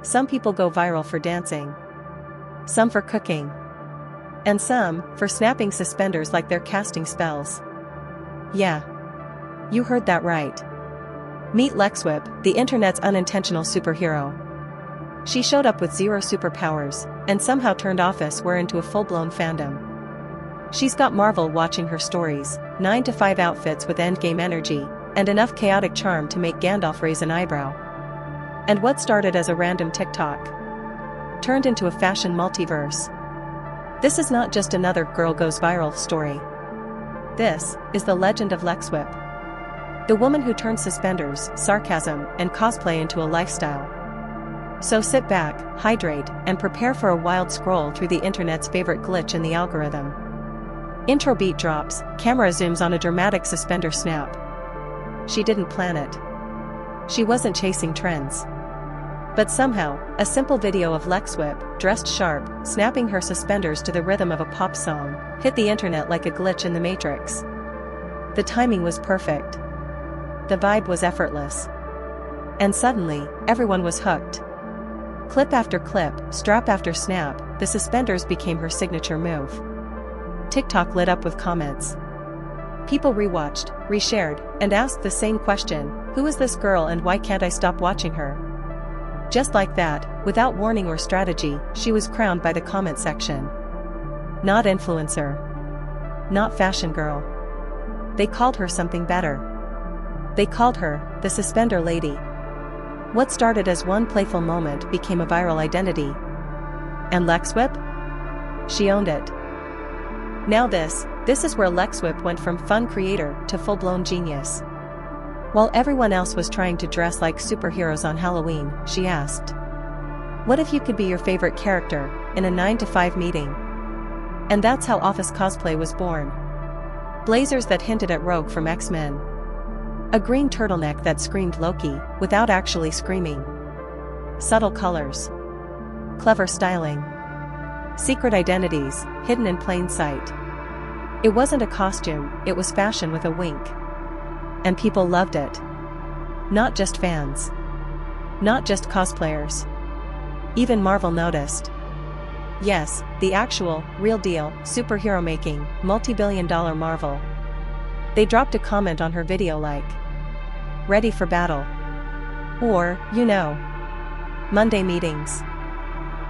Some people go viral for dancing. Some for cooking. And some, for snapping suspenders like they're casting spells. Yeah. You heard that right. Meet Lexwipp, the internet's unintentional superhero. She showed up with zero superpowers, and somehow turned office wear into a full-blown fandom. She's got Marvel watching her stories, 9 to 5 outfits with endgame energy, and enough chaotic charm to make Gandalf raise an eyebrow. And what started as a random TikTok turned into a fashion multiverse. This is not just another girl goes viral story. This is the legend of Lexwipp. The woman who turned suspenders, sarcasm, and cosplay into a lifestyle. So sit back, hydrate, and prepare for a wild scroll through the internet's favorite glitch in the algorithm. Intro beat drops, camera zooms on a dramatic suspender snap. She didn't plan it. She wasn't chasing trends. But somehow, a simple video of Lexwipp, dressed sharp, snapping her suspenders to the rhythm of a pop song, hit the internet like a glitch in the Matrix. The timing was perfect. The vibe was effortless. And suddenly, everyone was hooked. Clip after clip, strap after snap, the suspenders became her signature move. TikTok lit up with comments. People rewatched, reshared, and asked the same question: who is this girl and why can't I stop watching her? Just like that, without warning or strategy, she was crowned by the comment section. Not influencer. Not fashion girl. They called her something better. They called her the Suspender Lady. What started as one playful moment became a viral identity. And Lexwipp? She owned it. Now this is where Lexwipp went from fun creator to full-blown genius. While everyone else was trying to dress like superheroes on Halloween, she asked, "What if you could be your favorite character in a 9 to 5 meeting?" And that's how office cosplay was born. Blazers that hinted at Rogue from X-Men. A green turtleneck that screamed Loki without actually screaming. Subtle colors. Clever styling. Secret identities, hidden in plain sight. It wasn't a costume, it was fashion with a wink. And people loved it. Not just fans. Not just cosplayers. Even Marvel noticed. Yes, the actual, real deal, superhero making, multi-billion-dollar Marvel. They dropped a comment on her video like, "Ready for battle." Or, Monday meetings.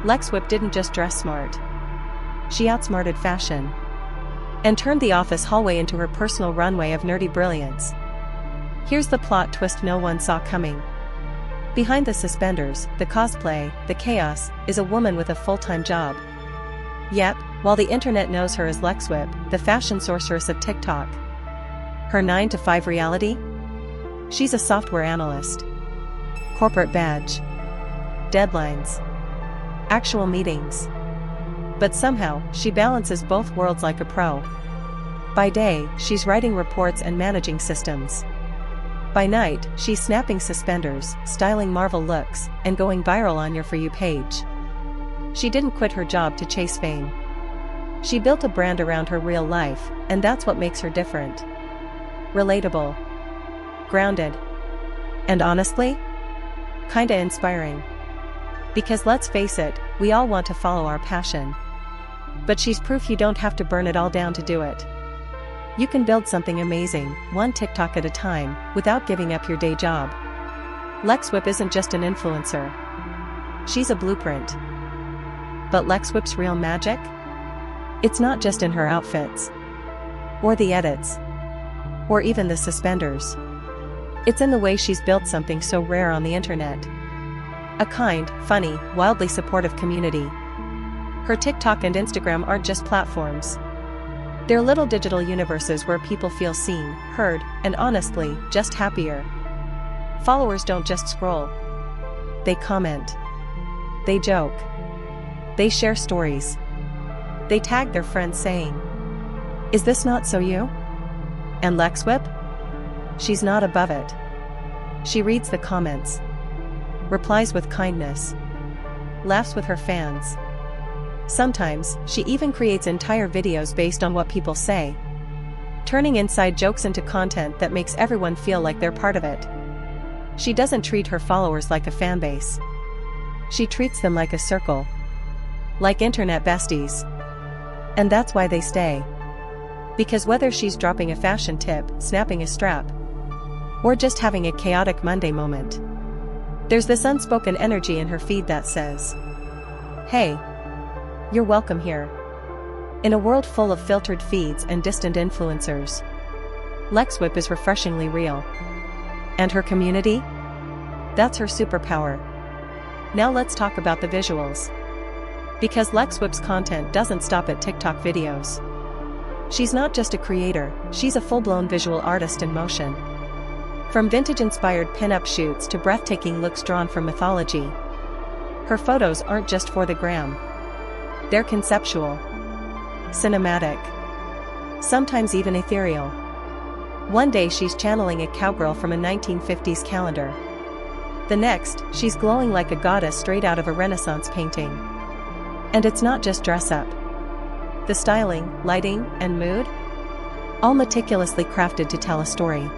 Lexwipp didn't just dress smart. She outsmarted fashion. And turned the office hallway into her personal runway of nerdy brilliance. Here's the plot twist no one saw coming. Behind the suspenders, the cosplay, the chaos, is a woman with a full-time job. Yep, while the internet knows her as Lexwipp, the fashion sorceress of TikTok. Her 9 to 5 reality? She's a software analyst. Corporate badge. Deadlines. Actual meetings. But somehow, she balances both worlds like a pro. By day, she's writing reports and managing systems. By night, she's snapping suspenders, styling Marvel looks, and going viral on your For You page. She didn't quit her job to chase fame. She built a brand around her real life, and that's what makes her different. Relatable. Grounded. And honestly? Kinda inspiring. Because let's face it, we all want to follow our passion. But she's proof you don't have to burn it all down to do it. You can build something amazing, one TikTok at a time, without giving up your day job. Lexwipp isn't just an influencer. She's a blueprint. But Lexwipp's real magic? It's not just in her outfits. Or the edits. Or even the suspenders. It's in the way she's built something so rare on the internet. A kind, funny, wildly supportive community. Her TikTok and Instagram aren't just platforms. They're little digital universes where people feel seen, heard, and honestly, just happier. Followers don't just scroll. They comment. They joke. They share stories. They tag their friends saying, "Is this not so you?" And Lexwipp? She's not above it. She reads the comments. Replies with kindness. Laughs with her fans. Sometimes, she even creates entire videos based on what people say. Turning inside jokes into content that makes everyone feel like they're part of it. She doesn't treat her followers like a fanbase. She treats them like a circle. Like internet besties. And that's why they stay. Because whether she's dropping a fashion tip, snapping a strap, or just having a chaotic Monday moment, there's this unspoken energy in her feed that says, "Hey, you're welcome here." In a world full of filtered feeds and distant influencers, Lexwipp is refreshingly real. And her community? That's her superpower. Now let's talk about the visuals. Because Lexwipp's content doesn't stop at TikTok videos. She's not just a creator, she's a full-blown visual artist in motion. From vintage-inspired pin-up shoots to breathtaking looks drawn from mythology, her photos aren't just for the gram. They're conceptual, cinematic, sometimes even ethereal. One day she's channeling a cowgirl from a 1950s calendar. The next, she's glowing like a goddess straight out of a Renaissance painting. And it's not just dress-up. The styling, lighting, and mood? All meticulously crafted to tell a story.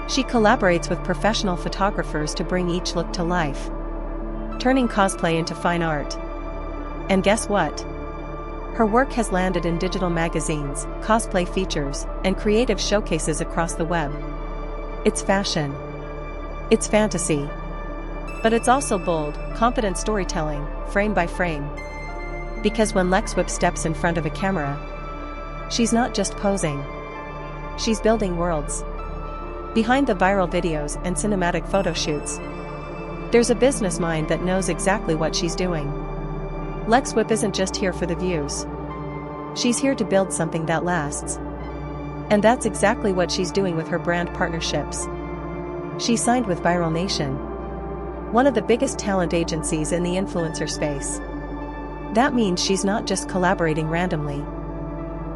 She collaborates with professional photographers to bring each look to life, turning cosplay into fine art. And guess what? Her work has landed in digital magazines, cosplay features, and creative showcases across the web. It's fashion. It's fantasy. But it's also bold, confident storytelling, frame by frame. Because when Lexwipp steps in front of a camera, she's not just posing. She's building worlds. Behind the viral videos and cinematic photo shoots, there's a business mind that knows exactly what she's doing. Lexwipp isn't just here for the views. She's here to build something that lasts. And that's exactly what she's doing with her brand partnerships. She signed with Viral Nation, one of the biggest talent agencies in the influencer space. That means she's not just collaborating randomly.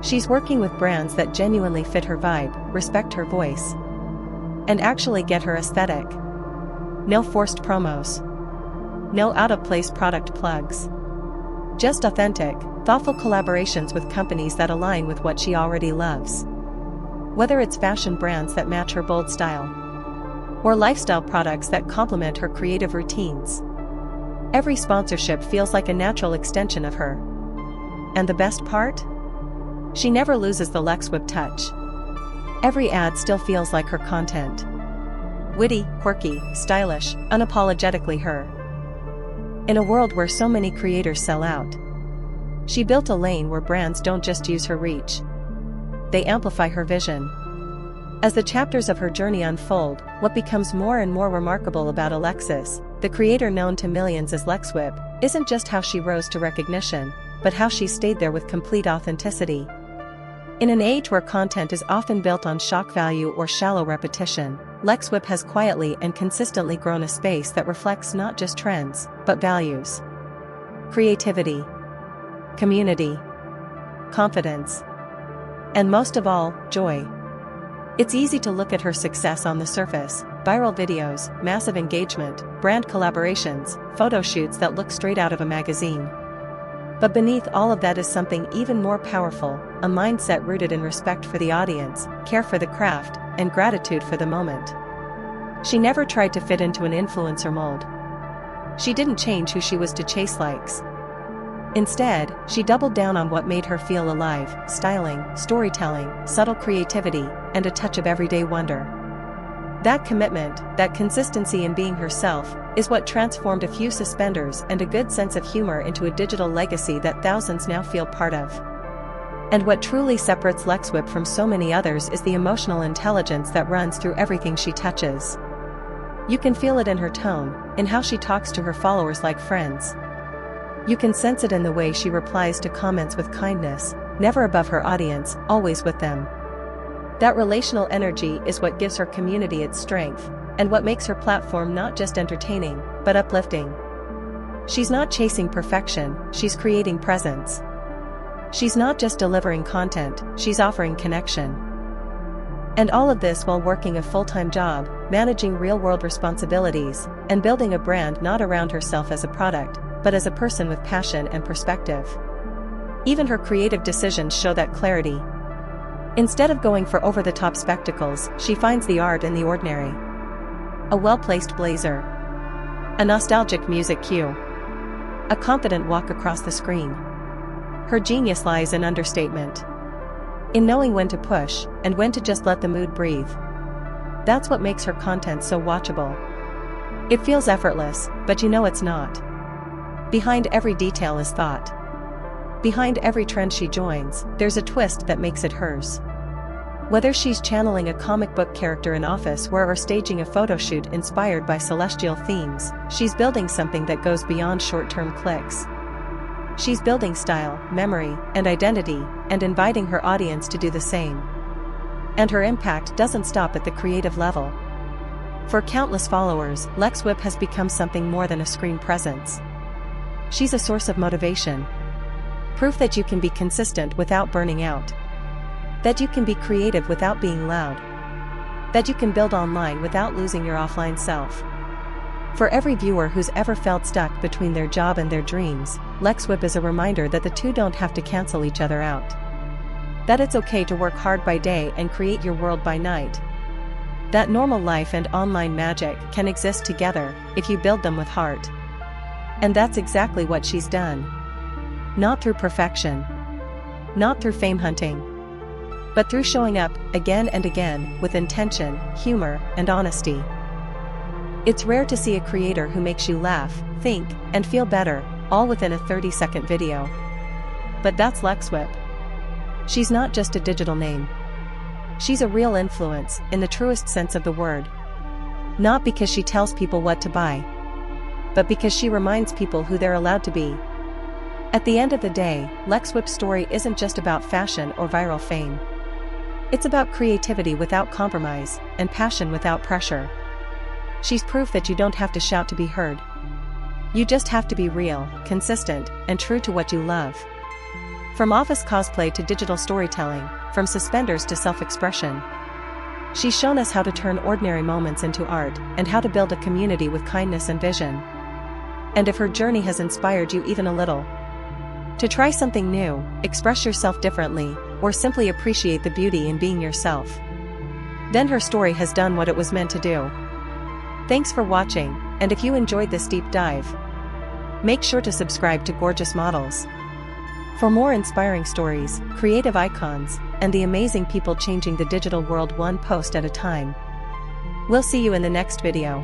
She's working with brands that genuinely fit her vibe, respect her voice, and actually get her aesthetic. No forced promos. No out-of-place product plugs. Just authentic, thoughtful collaborations with companies that align with what she already loves. Whether it's fashion brands that match her bold style, or lifestyle products that complement her creative routines, every sponsorship feels like a natural extension of her. And the best part? She never loses the Lexwipp touch. Every ad still feels like her content. Witty, quirky, stylish, unapologetically her. In a world where so many creators sell out, she built a lane where brands don't just use her reach. They amplify her vision. As the chapters of her journey unfold, what becomes more and more remarkable about Alexis, the creator known to millions as Lexwipp, isn't just how she rose to recognition, but how she stayed there with complete authenticity. In an age where content is often built on shock value or shallow repetition, Lexwipp has quietly and consistently grown a space that reflects not just trends, but values. Creativity, community, confidence, and most of all, joy. It's easy to look at her success on the surface: viral videos, massive engagement, brand collaborations, photo shoots that look straight out of a magazine. But beneath all of that is something even more powerful, a mindset rooted in respect for the audience, care for the craft, and gratitude for the moment. She never tried to fit into an influencer mold. She didn't change who she was to chase likes. Instead, she doubled down on what made her feel alive: styling, storytelling, subtle creativity, and a touch of everyday wonder. That commitment, that consistency in being herself, is what transformed a few suspenders and a good sense of humor into a digital legacy that thousands now feel part of. And what truly separates Lexwipp from so many others is the emotional intelligence that runs through everything she touches. You can feel it in her tone, in how she talks to her followers like friends. You can sense it in the way she replies to comments with kindness, never above her audience, always with them. That relational energy is what gives her community its strength, and what makes her platform not just entertaining, but uplifting. She's not chasing perfection, she's creating presence. She's not just delivering content, she's offering connection. And all of this while working a full-time job, managing real-world responsibilities, and building a brand not around herself as a product, but as a person with passion and perspective. Even her creative decisions show that clarity. Instead of going for over-the-top spectacles, she finds the art in the ordinary. A well-placed blazer, A nostalgic music cue. A confident walk across the screen. Her genius lies in understatement. In knowing when to push, and when to just let the mood breathe. That's what makes her content so watchable. It feels effortless, but you know it's not. Behind every detail is thought. Behind every trend she joins, there's a twist that makes it hers. Whether she's channeling a comic book character in Office or staging a photo shoot inspired by celestial themes, she's building something that goes beyond short-term clicks. She's building style, memory, and identity, and inviting her audience to do the same. And her impact doesn't stop at the creative level. For countless followers, Lexwipp has become something more than a screen presence. She's a source of motivation. Proof that you can be consistent without burning out. That you can be creative without being loud. That you can build online without losing your offline self. For every viewer who's ever felt stuck between their job and their dreams, Lexwipp is a reminder that the two don't have to cancel each other out. That it's okay to work hard by day and create your world by night. That normal life and online magic can exist together if you build them with heart. And that's exactly what she's done. Not through perfection. Not through fame hunting. But through showing up, again and again, with intention, humor, and honesty. It's rare to see a creator who makes you laugh, think, and feel better, all within a 30-second video. But that's Lexwipp. She's not just a digital name. She's a real influence, in the truest sense of the word. Not because she tells people what to buy, but because she reminds people who they're allowed to be. At the end of the day, Lexwipp's story isn't just about fashion or viral fame. It's about creativity without compromise, and passion without pressure. She's proof that you don't have to shout to be heard. You just have to be real, consistent, and true to what you love. From office cosplay to digital storytelling, from suspenders to self-expression. She's shown us how to turn ordinary moments into art, and how to build a community with kindness and vision. And if her journey has inspired you even a little, to try something new, express yourself differently, or simply appreciate the beauty in being yourself, then her story has done what it was meant to do. Thanks for watching, and if you enjoyed this deep dive, make sure to subscribe to Gorgeous Models. For more inspiring stories, creative icons, and the amazing people changing the digital world one post at a time. We'll see you in the next video.